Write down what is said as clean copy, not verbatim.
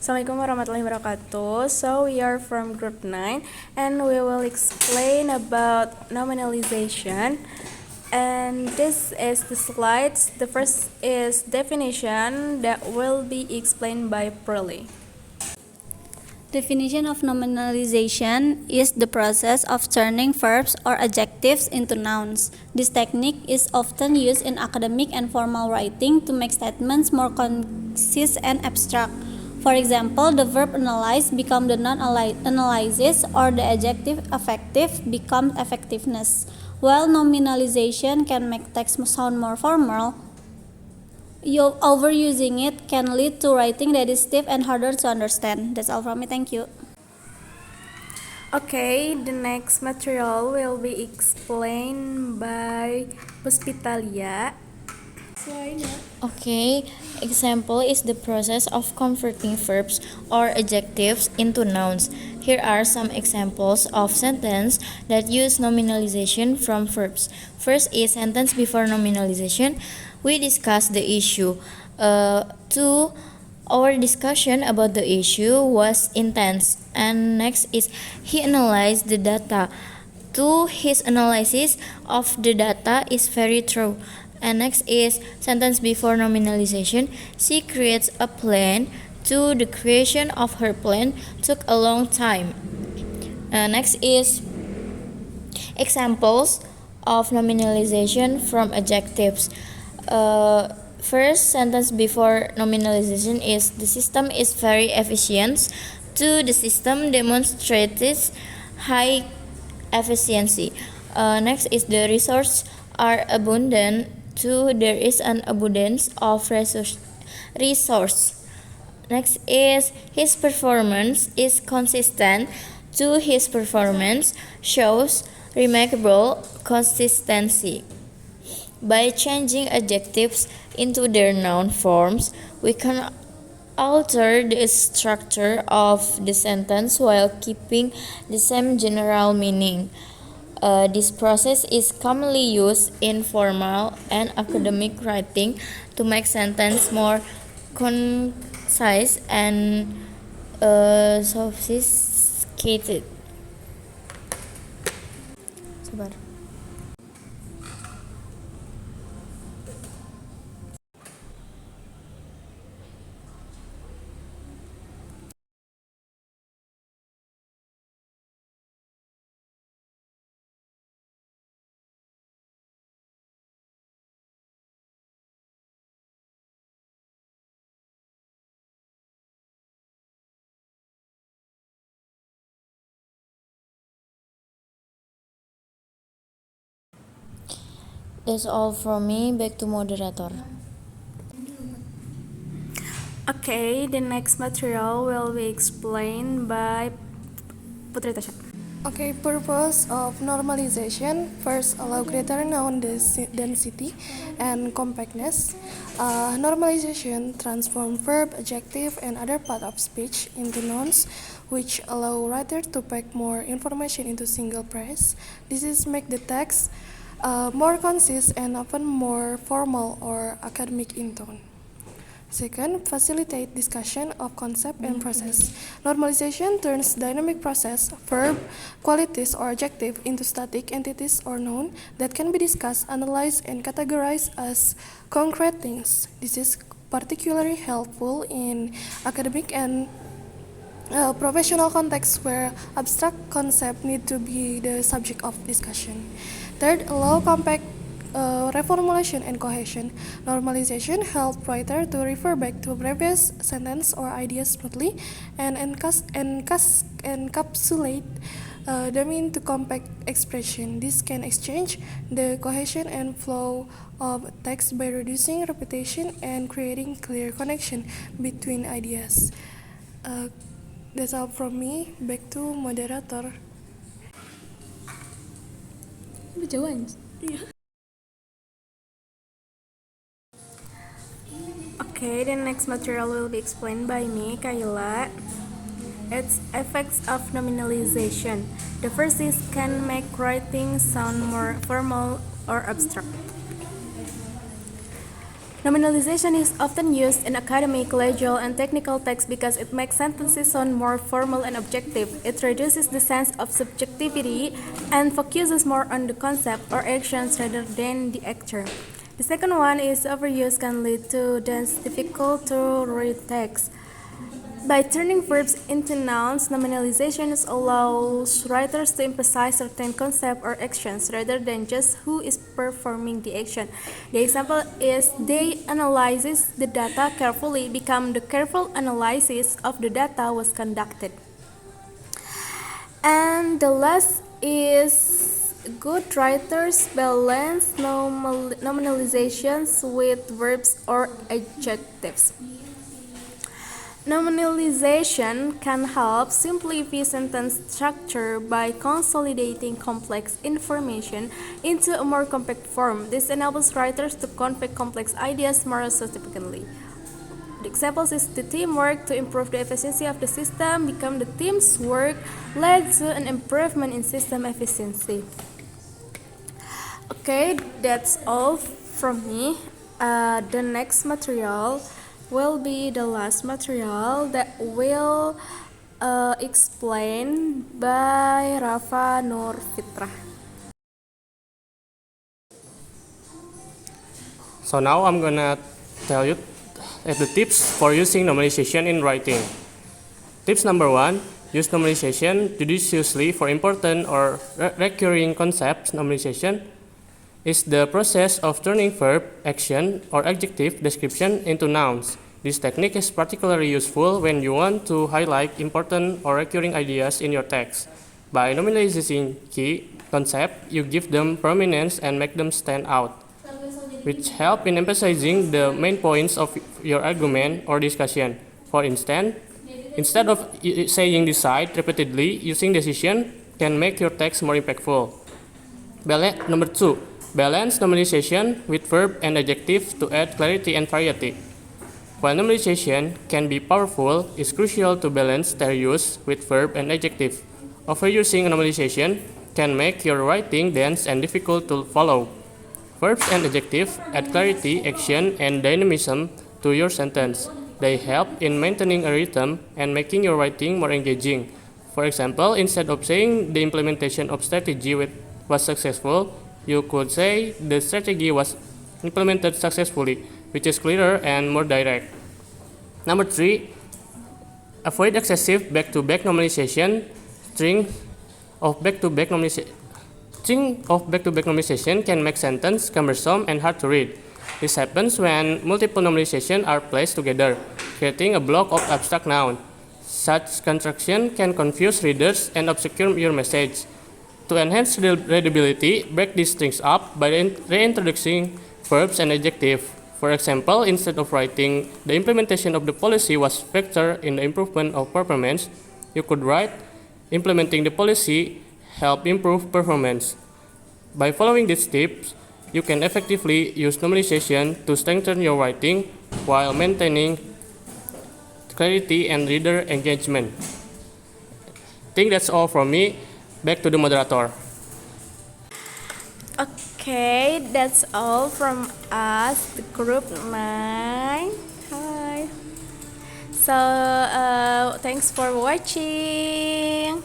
Assalamualaikum warahmatullahi wabarakatuh. So we are from group 9 and we will explain about nominalization. And this is the slides. The first is definition that will be explained by Pearly. Definition of nominalization is the process of turning verbs or adjectives into nouns. This technique is often used in academic and formal writing to make statements more concise and abstract. For example, the verb analyze becomes the noun analysis, or the adjective effective becomes effectiveness. While nominalization can make text sound more formal, overusing it can lead to writing that is stiff and harder to understand. That's all from me. Thank you. Okay, the next material will be explained by Puspitalia. Okay, example is the process of converting verbs or adjectives into nouns. Here are some examples of sentences that use nominalization from verbs. First is sentence before nominalization. We discussed the issue. 2. Our discussion about the issue was intense. And next is he analyzed the data. 2. His analysis of the data is very thorough. And next is sentence before nominalization. She creates a plan. 2. The creation of her plan took a long time. Next is examples of nominalization from adjectives. First sentence before nominalization is the system is very efficient. 2. The system demonstrates high efficiency. Next is the resources are abundant. 2. There is an abundance of resource. Next is his performance is consistent. 2. His performance shows remarkable consistency. By changing adjectives into their noun forms, we can alter the structure of the sentence while keeping the same general meaning. This process is commonly used in formal and academic writing to make sentence more concise and sophisticated. Sabar. That's all from me. Back to moderator. Okay, the next material will be explained by Putri Tasha. Okay, purpose of normalization. First, allow greater noun density and compactness. Normalization transform verb, adjective, and other part of speech into nouns, which allow writer to pack more information into single phrase. This is make the text more concise and often more formal or academic in tone. Second, facilitate discussion of concept and process. Normalization turns dynamic process, verb, qualities, or adjective into static entities or noun that can be discussed, analyzed, and categorized as concrete things. This is particularly helpful in academic and professional contexts where abstract concepts need to be the subject of discussion. Third, allow compact reformulation and cohesion. Normalization helps writer to refer back to previous sentence or ideas smoothly and encapsulate them into compact expression. This can exchange the cohesion and flow of text by reducing repetition and creating clear connection between ideas. That's all from me. Back to moderator. Okay, the next material will be explained by me, Kayla. Its effects of nominalization. The first is can make writing sound more formal or abstract. Nominalization is often used in academic, legal, and technical texts because it makes sentences sound more formal and objective. It reduces the sense of subjectivity and focuses more on the concept or actions rather than the actor. The second one is overuse can lead to dense, difficult to read text. By turning verbs into nouns, nominalization allows writers to emphasize certain concepts or actions rather than just who is performing the action. The example is they analyzes the data carefully become the careful analysis of the data was conducted. And the last is good writers balance nominalizations with verbs or adjectives. Nominalization can help simplify sentence structure by consolidating complex information into a more compact form. This enables writers to convey complex ideas more significantly. The examples is the teamwork to improve the efficiency of the system become the team's work led to an improvement in system efficiency. Okay, that's all from me. The next material will be the last material that will explained by Rafa Nur Fitrah. So now I'm gonna tell you the tips for using nominalization in writing. Tips number 1, use nominalization judiciously for important or recurring concepts. Nominalization is the process of turning verb, action, or adjective description into nouns. This technique is particularly useful when you want to highlight important or recurring ideas in your text. By nominalizing key concepts, you give them prominence and make them stand out, which help in emphasizing the main points of your argument or discussion. For instance, instead of saying decide repeatedly, using decision can make your text more impactful. Number 2, balance nominalization with verb and adjective to add clarity and variety. While nominalization can be powerful, it's crucial to balance their use with verb and adjective. Overusing nominalization can make your writing dense and difficult to follow. Verbs and adjectives add clarity, action, and dynamism to your sentence. They help in maintaining a rhythm and making your writing more engaging. For example, instead of saying the implementation of strategy was successful, you could say the strategy was implemented successfully, which is clearer and more direct. Number 3, avoid excessive back-to-back nominalization. String of back-to-back nominalization can make sentence cumbersome and hard to read. This happens when multiple nominalizations are placed together, creating a block of abstract noun. Such construction can confuse readers and obscure your message. To enhance readability, break these strings up by reintroducing verbs and adjectives. For example, instead of writing the implementation of the policy was factor in the improvement of performance, you could write implementing the policy help improve performance. By following these tips, you can effectively use nominalization to strengthen your writing while maintaining clarity and reader engagement. I think that's all from me. Back to the moderator. Okay, that's all from us, the group 9. Hi. So, thanks for watching.